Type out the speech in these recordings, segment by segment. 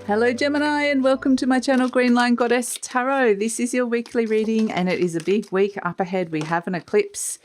Hello Gemini and welcome to my channel Green Line Goddess Tarot. This is your weekly reading and it is a big week up ahead. We have an eclipse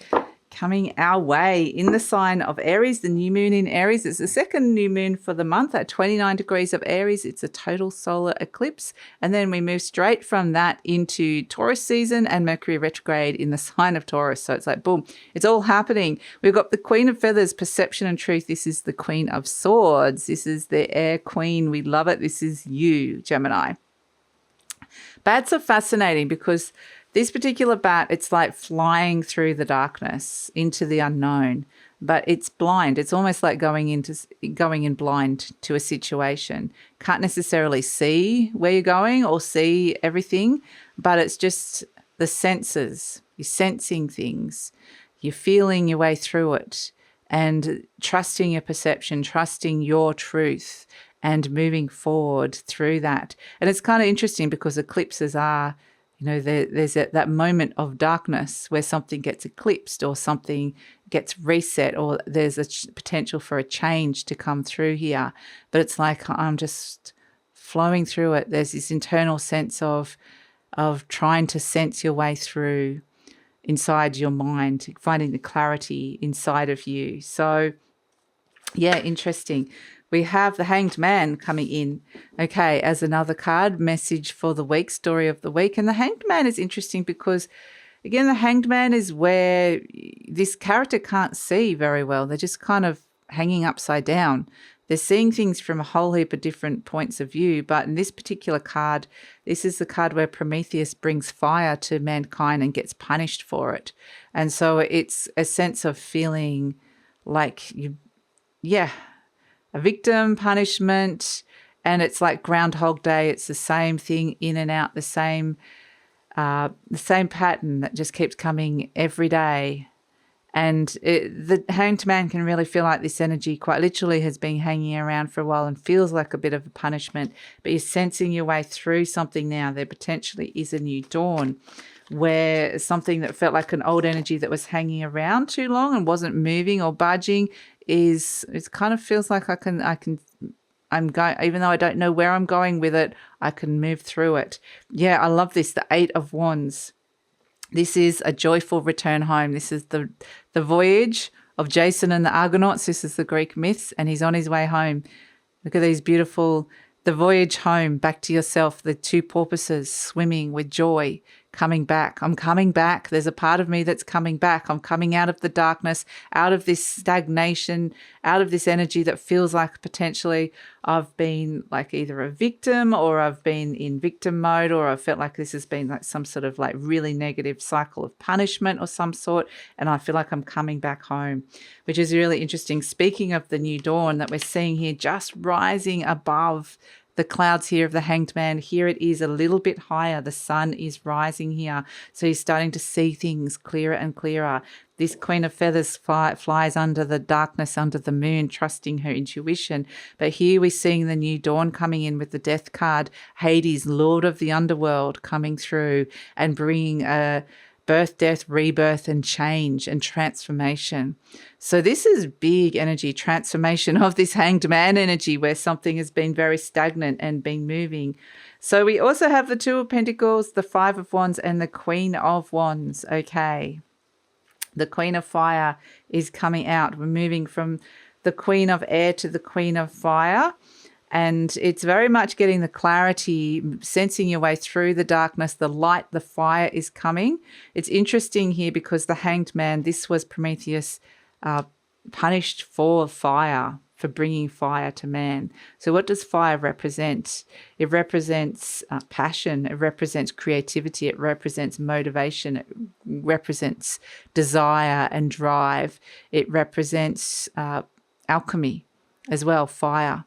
coming our way in the sign of Aries, the new moon in Aries. It's the second new moon for the month at 29 degrees of Aries. It's a total solar eclipse. And then we move straight from that into Taurus season and Mercury retrograde in the sign of Taurus. So it's like, boom, it's all happening. We've got the Queen of Feathers, Perception and Truth. This is the Queen of Swords. This is the Air Queen. We love it. This is you, Gemini. Bats are fascinating because this particular bat, it's like flying through the darkness into the unknown, but it's blind. It's almost like going in blind to a situation. Can't necessarily see where you're going or see everything, but it's just the senses. You're sensing things. You're feeling your way through it and trusting your perception, trusting your truth and moving forward through that. And it's kind of interesting because eclipses are, you know, there's that moment of darkness where something gets eclipsed or something gets reset or there's a potential for a change to come through here. But it's like I'm just flowing through it. There's this internal sense of trying to sense your way through inside your mind, finding the clarity inside of you. So, yeah, interesting. We have the Hanged Man coming in, okay, as another card, message for the week, story of the week. And the Hanged Man is interesting because, again, the Hanged Man is where this character can't see very well. They're just kind of hanging upside down. They're seeing things from a whole heap of different points of view. But in this particular card, this is the card where Prometheus brings fire to mankind and gets punished for it. And so it's a sense of feeling like a victim, punishment, and it's like Groundhog Day. It's the same thing in and out, the same pattern that just keeps coming every day. And the Hanged Man can really feel like this energy quite literally has been hanging around for a while and feels like a bit of a punishment, but you're sensing your way through something now. There potentially is a new dawn where something that felt like an old energy that was hanging around too long and wasn't moving or budging it kind of feels like I'm going, even though I don't know where I'm going with it, I can move through it. Yeah, I love this, the Eight of Wands. This is a joyful return home. This is the voyage of Jason and the Argonauts. This is the Greek myths, and he's on his way home. Look at these beautiful, the voyage home, back to yourself, the two porpoises swimming with joy, coming back. I'm coming back. There's a part of me that's coming back. I'm coming out of the darkness, out of this stagnation, out of this energy that feels like potentially I've been like either a victim or I've been in victim mode, or I felt like this has been like some sort of like really negative cycle of punishment or some sort. And I feel like I'm coming back home, which is really interesting. Speaking of the new dawn that we're seeing here, just rising above the clouds here of the Hanged Man, here it is a little bit higher. The sun is rising here. So he's starting to see things clearer and clearer. This Queen of Feathers flies under the darkness, under the moon, trusting her intuition. But here we're seeing the new dawn coming in with the Death card, Hades, Lord of the Underworld, coming through and bringing a birth, death, rebirth, and change and transformation. So this is big energy, transformation of this Hanged Man energy where something has been very stagnant and been moving. So we also have the Two of Pentacles, the Five of Wands, and the Queen of Wands. Okay. The Queen of Fire is coming out. We're moving from the Queen of Air to the Queen of Fire. And it's very much getting the clarity, sensing your way through the darkness, the light, the fire is coming. It's interesting here because the Hanged Man, this was Prometheus punished for fire, for bringing fire to man. So what does fire represent? It represents passion. It represents creativity. It represents motivation. It represents desire and drive. It represents alchemy as well, fire.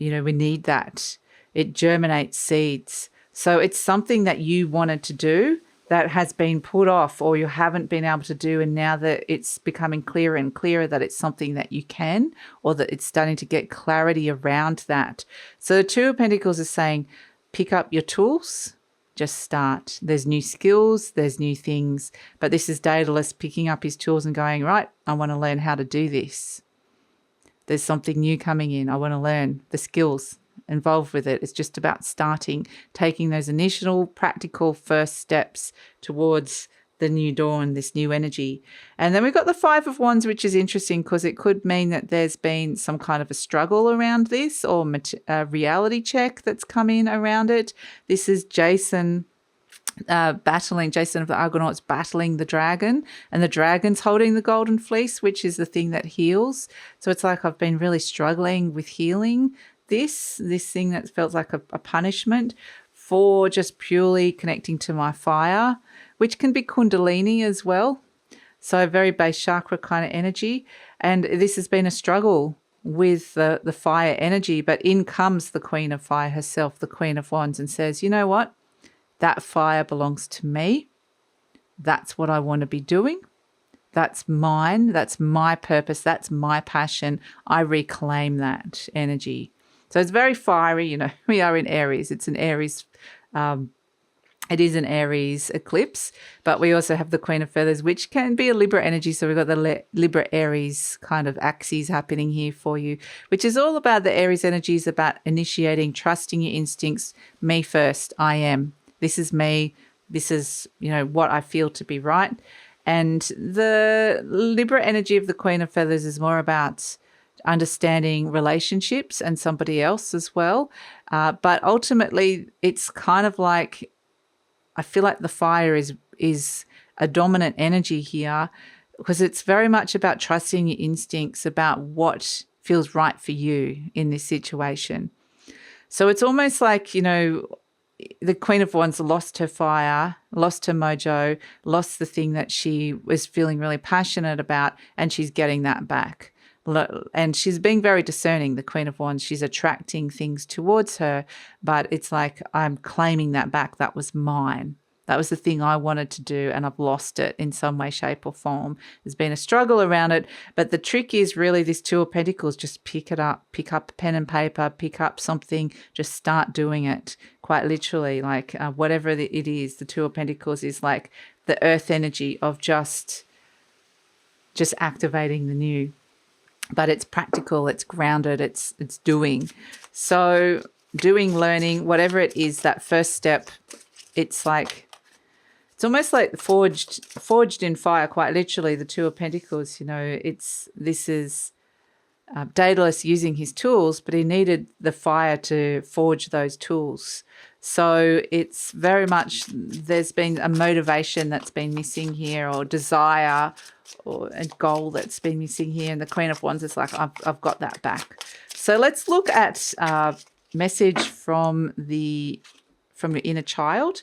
You know, we need that. It germinates seeds. So it's something that you wanted to do that has been put off or you haven't been able to do, and now that it's becoming clearer and clearer that it's something that you can, or that it's starting to get clarity around that. So the Two of Pentacles is saying, pick up your tools, just start. There's new skills, there's new things, but this is Daedalus picking up his tools and going, right, I want to learn how to do this. There's something new coming in. I want to learn the skills. involved with it. It's just about starting, taking those initial practical first steps towards the new dawn, this new energy. And then we've got the Five of Wands, which is interesting because it could mean that there's been some kind of a struggle around this, or a reality check that's come in around it. This is Jason of the Argonauts battling the dragon, and the dragon's holding the golden fleece, which is the thing that heals. So it's like I've been really struggling with healing this thing that felt like a punishment for just purely connecting to my fire, which can be Kundalini as well. So very base chakra kind of energy. And this has been a struggle with the fire energy, but in comes the Queen of Fire herself, the Queen of Wands, and says, you know what? That fire belongs to me. That's what I want to be doing. That's mine. That's my purpose. That's my passion. I reclaim that energy. So it's very fiery. We are in Aries. It's an Aries it is an Aries eclipse, but we also have the Queen of Feathers, which can be a Libra energy. So we've got the Libra Aries kind of axes happening here for you, which is all about the Aries energies, about initiating, trusting your instincts. Me first, I am. This is me. This is, what I feel to be right. And the Libra energy of the Queen of Feathers is more about understanding relationships and somebody else as well. But ultimately, it's kind of like, I feel like the fire is a dominant energy here, because it's very much about trusting your instincts, about what feels right for you in this situation. So it's almost like, the Queen of Wands lost her fire, lost her mojo, lost the thing that she was feeling really passionate about, and she's getting that back. And she's being very discerning, the Queen of Wands. She's attracting things towards her, but it's like, I'm claiming that back. That was mine. That was the thing I wanted to do, and I've lost it in some way, shape or form. There's been a struggle around it, but the trick is really this Two of Pentacles. Just pick it up, pick up pen and paper, pick up something, just start doing it, quite literally. Like whatever it is, the Two of Pentacles is like the earth energy of just activating the new. But it's practical, it's grounded, it's doing. So doing, learning, whatever it is, that first step, it's almost like forged in fire, quite literally, the Two of Pentacles. This is Daedalus using his tools, but he needed the fire to forge those tools. So it's very much, there's been a motivation that's been missing here, or desire, or a goal that's been missing here. And the Queen of Wands is like, I've got that back. So let's look at message from your inner child.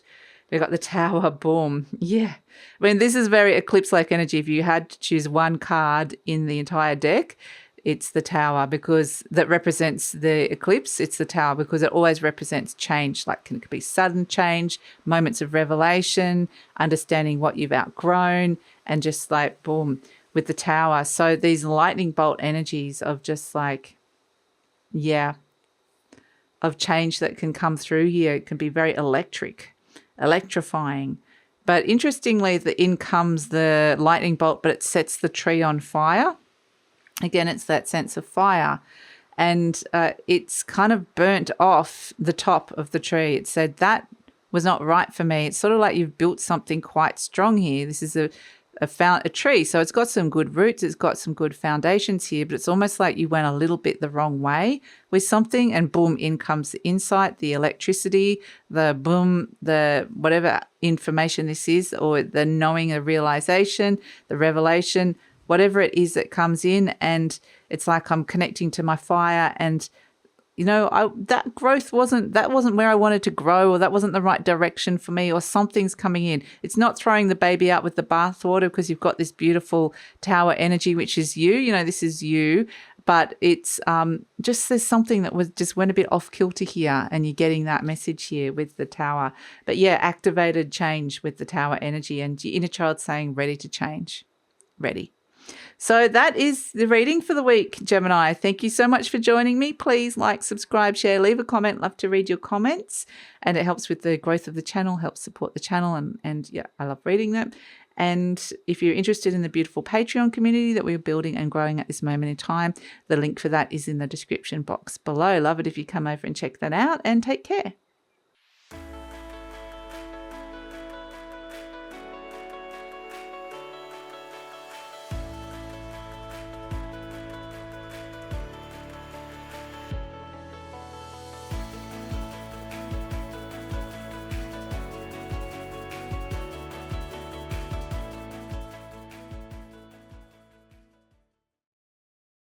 We've got the Tower, boom. Yeah. This is very eclipse-like energy. If you had to choose one card in the entire deck, it's the Tower, because that represents the eclipse. It's the Tower because it always represents change. Like, it could be sudden change, moments of revelation, understanding what you've outgrown, and just like, boom, with the Tower. So these lightning bolt energies of just like, of change that can come through here. It can be very electrifying. But interestingly, in comes the lightning bolt, but it sets the tree on fire. Again, it's that sense of fire. And it's kind of burnt off the top of the tree. It said, that was not right for me. It's sort of like you've built something quite strong here. This is a tree. So it's got some good roots. It's got some good foundations here, but it's almost like you went a little bit the wrong way with something, and boom, in comes the insight, the electricity, the boom, the whatever information this is, or the knowing, the realization, the revelation, whatever it is that comes in. And it's like, I'm connecting to my fire, and that growth wasn't where I wanted to grow, or that wasn't the right direction for me, or something's coming in. It's not throwing the baby out with the bathwater, because you've got this beautiful Tower energy, which is you, this is you, but it's just, there's something that went a bit off kilter here, and you're getting that message here with the Tower. But yeah, activated change with the Tower energy, and your inner child saying, ready to change, ready. So that is the reading for the week, Gemini. Thank you so much for joining me. Please like, subscribe, share, leave a comment. Love to read your comments, and it helps with the growth of the channel, helps support the channel, and yeah, I love reading them. And if you're interested in the beautiful Patreon community that we're building and growing at this moment in time, the link for that is in the description box below. Love it if you come over and check that out, and take care.